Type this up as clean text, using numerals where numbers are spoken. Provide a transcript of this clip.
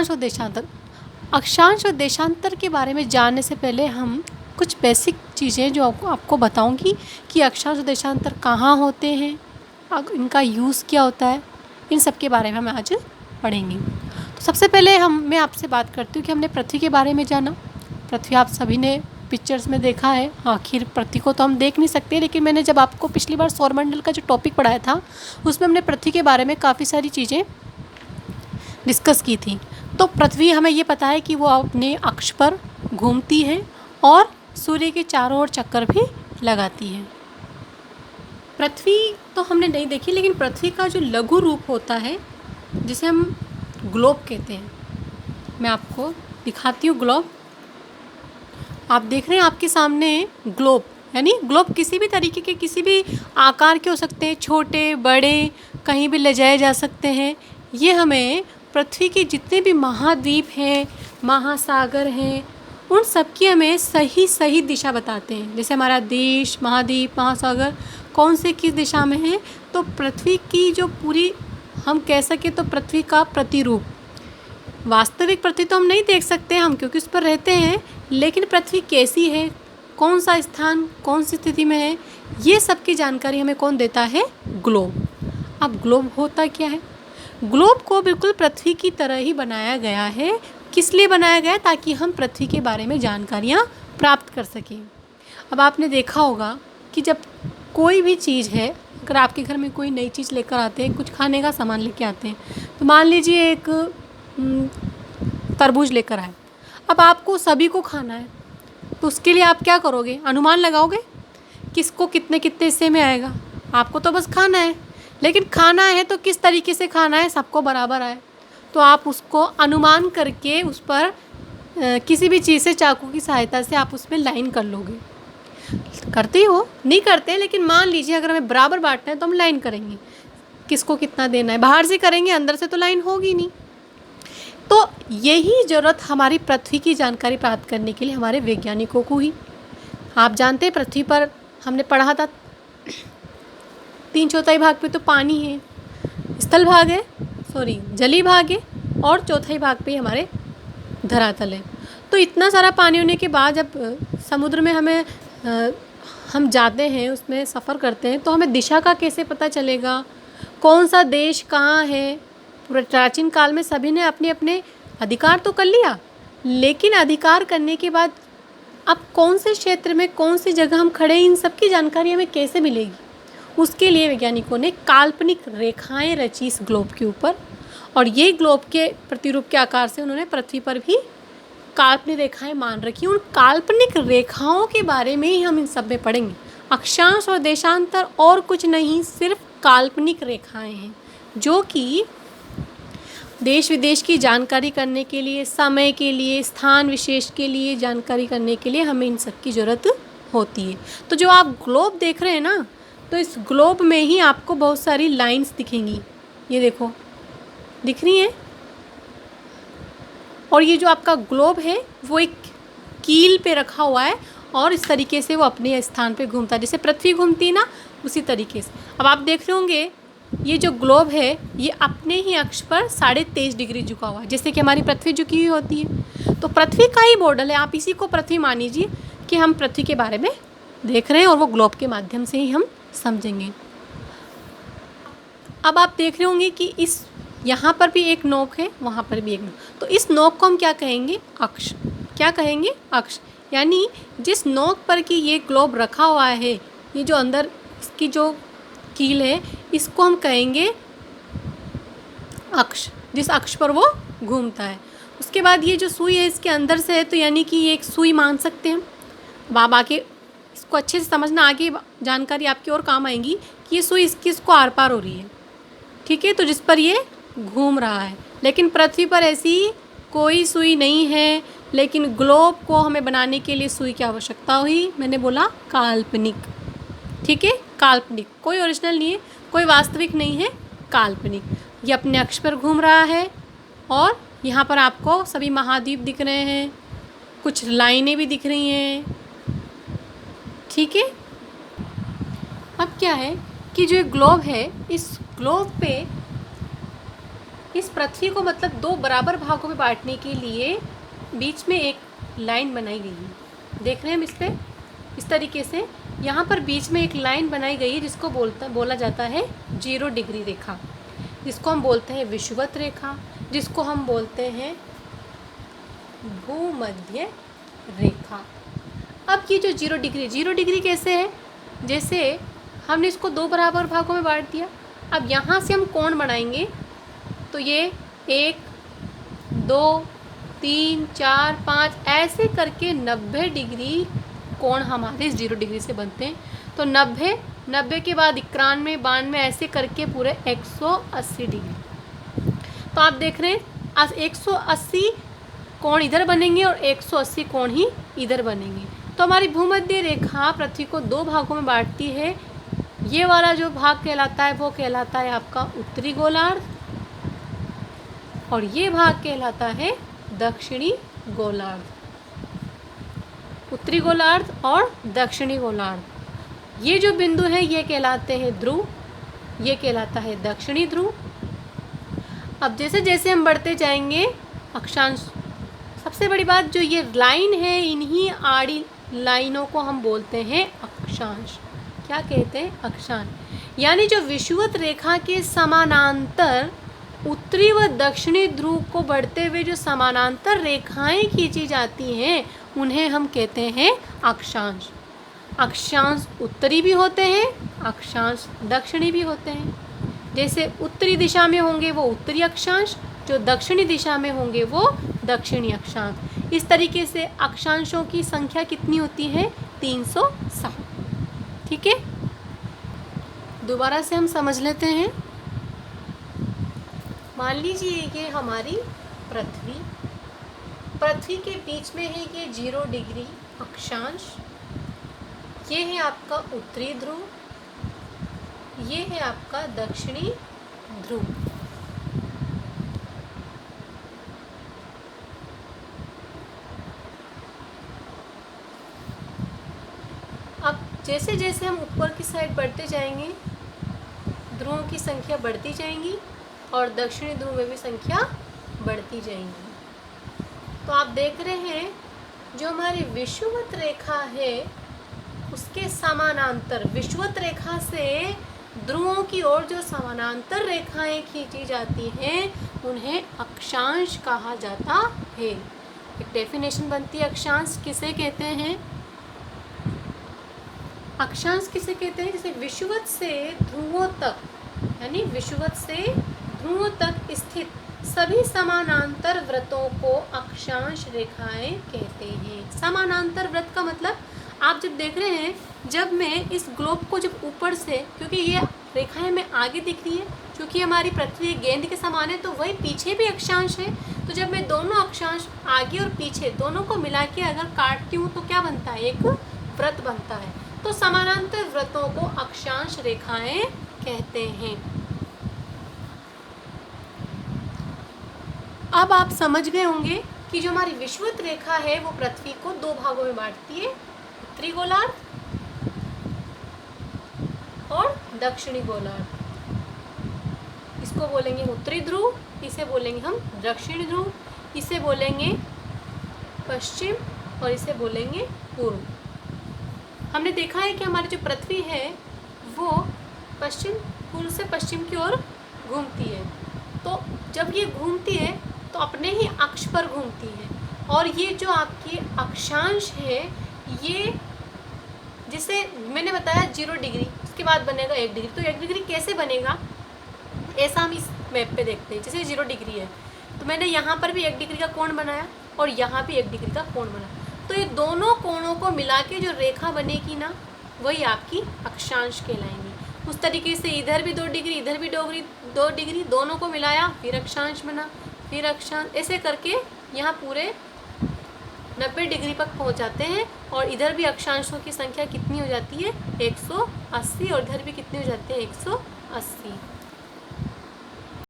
अक्षांश और देशांतर। अक्षांश और देशांतर के बारे में जानने से पहले हम कुछ बेसिक चीज़ें जो आपको बताऊंगी कि अक्षांश और देशांतर कहाँ होते हैं, इनका यूज़ क्या होता है, इन सब के बारे में हम आज पढ़ेंगे। तो सबसे पहले मैं आपसे बात करती हूँ कि हमने पृथ्वी के बारे में जाना। पृथ्वी आप सभी ने पिक्चर्स में देखा है। आखिर पृथ्वी को तो हम देख नहीं सकते, लेकिन मैंने जब आपको पिछली बार सौरमंडल का जो टॉपिक पढ़ाया था उसमें हमने पृथ्वी के बारे में काफ़ी सारी चीज़ें डिस्कस की थी। तो पृथ्वी हमें ये पता है कि वो अपने अक्ष पर घूमती है और सूर्य के चारों ओर चक्कर भी लगाती है। पृथ्वी तो हमने नहीं देखी, लेकिन पृथ्वी का जो लघु रूप होता है जिसे हम ग्लोब कहते हैं, मैं आपको दिखाती हूँ। ग्लोब आप देख रहे हैं आपके सामने ग्लोब, यानी ग्लोब किसी भी तरीके के, किसी भी आकार के हो सकते हैं, छोटे बड़े, कहीं भी ले जाए जा सकते हैं। ये हमें पृथ्वी के जितने भी महाद्वीप हैं, महासागर हैं, उन सब की हमें सही सही दिशा बताते हैं। जैसे हमारा देश, महाद्वीप, महासागर कौन से किस दिशा में है, तो पृथ्वी की जो पूरी हम कह सके तो पृथ्वी का प्रतिरूप। वास्तविक पृथ्वी तो हम नहीं देख सकते हम, क्योंकि उस पर रहते हैं, लेकिन पृथ्वी कैसी है, कौन सा स्थान कौन सी स्थिति में है, ये सब की जानकारी हमें कौन देता है? ग्लोब। अब ग्लोब होता क्या है? ग्लोब को बिल्कुल पृथ्वी की तरह ही बनाया गया है। किस लिए बनाया गया है? ताकि हम पृथ्वी के बारे में जानकारियाँ प्राप्त कर सकें। अब आपने देखा होगा कि जब कोई भी चीज़ है, अगर आपके घर में कोई नई चीज़ लेकर आते हैं, कुछ खाने का सामान लेके आते हैं, तो मान लीजिए एक तरबूज लेकर आए। अब आपको सभी को खाना है, तो उसके लिए आप क्या करोगे? अनुमान लगाओगे किसको कितने कितने हिस्से में आएगा। आपको तो बस खाना है, लेकिन खाना है तो किस तरीके से खाना है, सबको बराबर आए। तो आप उसको अनुमान करके उस पर किसी भी चीज़ से, चाकू की सहायता से आप उसमें लाइन कर लोगे। करते हो? नहीं करते, लेकिन मान लीजिए अगर हमें बराबर बांटना है तो हम लाइन करेंगे, किसको कितना देना है। बाहर से करेंगे, अंदर से तो लाइन होगी नहीं। तो यही ज़रूरत हमारी पृथ्वी की जानकारी प्राप्त करने के लिए हमारे वैज्ञानिकों को ही। आप जानते हैं पृथ्वी पर हमने पढ़ा था 3/4 भाग पे तो पानी है, स्थल भाग है, जलीय भाग है, और चौथाई भाग पे हमारे धरातल है। तो इतना सारा पानी होने के बाद जब समुद्र में हम जाते हैं, उसमें सफ़र करते हैं, तो हमें दिशा का कैसे पता चलेगा, कौन सा देश कहाँ है। प्राचीन काल में सभी ने अपने अपने अधिकार तो कर लिया, लेकिन अधिकार करने के बाद अब कौन से क्षेत्र में कौन सी जगह हम खड़े हैं, इन सब की जानकारी हमें कैसे मिलेगी? उसके लिए वैज्ञानिकों ने काल्पनिक रेखाएं रची इस ग्लोब के ऊपर, और ये ग्लोब के प्रतिरूप के आकार से उन्होंने पृथ्वी पर भी काल्पनिक रेखाएं मान रखी। उन काल्पनिक रेखाओं के बारे में ही हम इन सब में पढ़ेंगे। अक्षांश और देशांतर और कुछ नहीं, सिर्फ काल्पनिक रेखाएं हैं, जो कि देश विदेश की जानकारी करने के लिए, समय के लिए, स्थान विशेष के लिए जानकारी करने के लिए हमें इन सब की ज़रूरत होती है। तो जो आप ग्लोब देख रहे हैं ना, तो इस ग्लोब में ही आपको बहुत सारी लाइंस दिखेंगी। ये देखो, दिख रही हैं। और ये जो आपका ग्लोब है वो एक कील पे रखा हुआ है, और इस तरीके से वो अपने स्थान पे घूमता है, जैसे पृथ्वी घूमती है ना, उसी तरीके से। अब आप देख रहे होंगे ये जो ग्लोब है ये अपने ही अक्ष पर 23.5 डिग्री झुका हुआ है, जैसे कि हमारी पृथ्वी झुकी हुई होती है। तो पृथ्वी का ही मॉडल है, आप इसी को पृथ्वी मान लीजिए कि हम पृथ्वी के बारे में देख रहे हैं, और वो ग्लोब के माध्यम से ही हम समझेंगे। अब आप देख रहे होंगे कि इस यहाँ पर भी एक नोक है, वहाँ पर भी एक नोक, तो इस नोक को हम क्या कहेंगे? अक्ष। क्या कहेंगे? अक्ष। यानी जिस नोक पर कि ये ग्लोब रखा हुआ है, ये जो अंदर इसकी जो कील है, इसको हम कहेंगे अक्ष, जिस अक्ष पर वो घूमता है। उसके बाद ये जो सुई है इसके अंदर से है, तो यानी कि ये एक सुई मान सकते हैं। अब आप आके इसको अच्छे से समझना, आगे जानकारी आपकी और काम आएंगी कि ये सुई इसको आर पार हो रही है, ठीक है, तो जिस पर ये घूम रहा है। लेकिन पृथ्वी पर ऐसी कोई सुई नहीं है, लेकिन ग्लोब को हमें बनाने के लिए सुई की आवश्यकता हुई। मैंने बोला काल्पनिक, ठीक है, काल्पनिक, कोई ओरिजिनल नहीं है, कोई वास्तविक नहीं है, काल्पनिक। ये अपने अक्ष पर घूम रहा है, और यहाँ पर आपको सभी महाद्वीप दिख रहे हैं, कुछ लाइनें भी दिख रही हैं, ठीक है। अब क्या है कि जो ग्लोब है, इस ग्लोब पे इस पृथ्वी को मतलब दो बराबर भागों में बांटने के लिए बीच में एक लाइन बनाई गई है। देख रहे हैं हम इस पर इस तरीके से यहाँ पर बीच में एक लाइन बनाई गई है जिसको बोला जाता है 0 डिग्री रेखा, जिसको हम बोलते हैं विषुवत रेखा, जिसको हम बोलते हैं भूमध्य रेखा। अब ये जो 0 डिग्री कैसे है, जैसे हमने इसको दो बराबर भागों में बांट दिया। अब यहाँ से हम कोण बनाएंगे तो ये 1 2 3 4 5 ऐसे करके 90 डिग्री कोण हमारे 0 डिग्री से बनते हैं। तो 90 के बाद 91 92 ऐसे करके पूरे 180 डिग्री। तो आप देख रहे हैं 180 कोण इधर बनेंगे और 180 कोण ही इधर बनेंगे। तो हमारी भूमध्य रेखा पृथ्वी को दो भागों में बांटती है। ये वाला जो भाग कहलाता है वो कहलाता है आपका उत्तरी गोलार्ध, और ये भाग कहलाता है दक्षिणी गोलार्ध। उत्तरी गोलार्ध और दक्षिणी गोलार्ध, ये जो बिंदु है ये कहलाते हैं ध्रुव, ये कहलाता है दक्षिणी ध्रुव। अब जैसे जैसे हम बढ़ते जाएंगे अक्षांश, सबसे बड़ी बात जो ये लाइन है इन्हीं आड़ी लाइनों को हम बोलते हैं अक्षांश। क्या कहते हैं? अक्षांश। यानी जो विषुवत रेखा के समानांतर उत्तरी व दक्षिणी ध्रुव को बढ़ते हुए जो समानांतर रेखाएं खींची जाती हैं उन्हें हम कहते हैं अक्षांश। अक्षांश उत्तरी भी होते हैं, अक्षांश दक्षिणी भी होते हैं। जैसे उत्तरी दिशा में होंगे वो उत्तरी अक्षांश, जो दक्षिणी दिशा में होंगे वो दक्षिणी अक्षांश। इस तरीके से अक्षांशों की संख्या कितनी होती है? 307। ठीक है, दोबारा से हम समझ लेते हैं। मान लीजिए ये हमारी पृथ्वी के बीच में है ये 0 डिग्री अक्षांश, ये है आपका उत्तरी ध्रुव, ये है आपका दक्षिणी ध्रुव। अब जैसे जैसे हम ऊपर की साइड बढ़ते जाएंगे ध्रुवों की संख्या बढ़ती जाएंगी और दक्षिणी ध्रुव में भी संख्या बढ़ती जाएंगी। तो आप देख रहे हैं जो हमारी विषुवत रेखा है उसके समानांतर, विषुवत रेखा से ध्रुवों की ओर जो समानांतर रेखाएं खींची जाती हैं उन्हें अक्षांश कहा जाता है। एक डेफिनेशन बनती है अक्षांश किसे कहते हैं? अक्षांश किसे कहते हैं? जैसे विषुवत से ध्रुवों तक, यानी विषुवत से ध्रुवों तक स्थित सभी समानांतर व्रतों को अक्षांश रेखाएं कहते हैं। समानांतर व्रत का मतलब आप जब देख रहे हैं, जब मैं इस ग्लोब को जब ऊपर से, क्योंकि ये रेखाएं में आगे दिख रही है, क्योंकि हमारी पृथ्वी गेंद के समान है तो वही पीछे भी अक्षांश है। तो जब मैं दोनों अक्षांश आगे और पीछे दोनों को मिला के अगर काटती हूँ तो क्या बनता है? एक व्रत बनता है। तो समानांतर व्रतों को अक्षांश रेखाएं कहते हैं। अब आप समझ गए होंगे कि जो हमारी विषुवत रेखा है वो पृथ्वी को दो भागों में बांटती है, उत्तरी गोलार्ध और दक्षिणी गोलार्ध। इसको बोलेंगे उत्तरी ध्रुव, इसे बोलेंगे हम दक्षिणी ध्रुव, इसे बोलेंगे पश्चिम और इसे बोलेंगे पूर्व। हमने देखा है कि हमारी जो पृथ्वी है वो पूर्व से पश्चिम की ओर घूमती है। तो जब ये घूमती है तो अपने ही अक्ष पर घूमती है, और ये जो आपकी अक्षांश है ये, जिसे मैंने बताया 0 डिग्री, उसके बाद बनेगा 1 डिग्री। तो 1 डिग्री कैसे बनेगा ऐसा हम इस मैप पे देखते हैं। जैसे 0 डिग्री है तो मैंने यहाँ पर भी 1 डिग्री का कोण बनाया और यहाँ भी 1 डिग्री का कोण बना, तो ये दोनों कोणों को मिला के जो रेखा बनेगी ना वही आपकी अक्षांश कहलाएंगी। उस तरीके से इधर भी 2 डिग्री, इधर भी 2 डिग्री, दोनों को मिलाया फिर अक्षांश बना, फिर अक्षांश, ऐसे करके यहाँ पूरे 90 डिग्री तक पहुँच जाते हैं। और इधर भी अक्षांशों की संख्या कितनी हो जाती है? 180, और इधर भी कितनी हो जाती है? 180।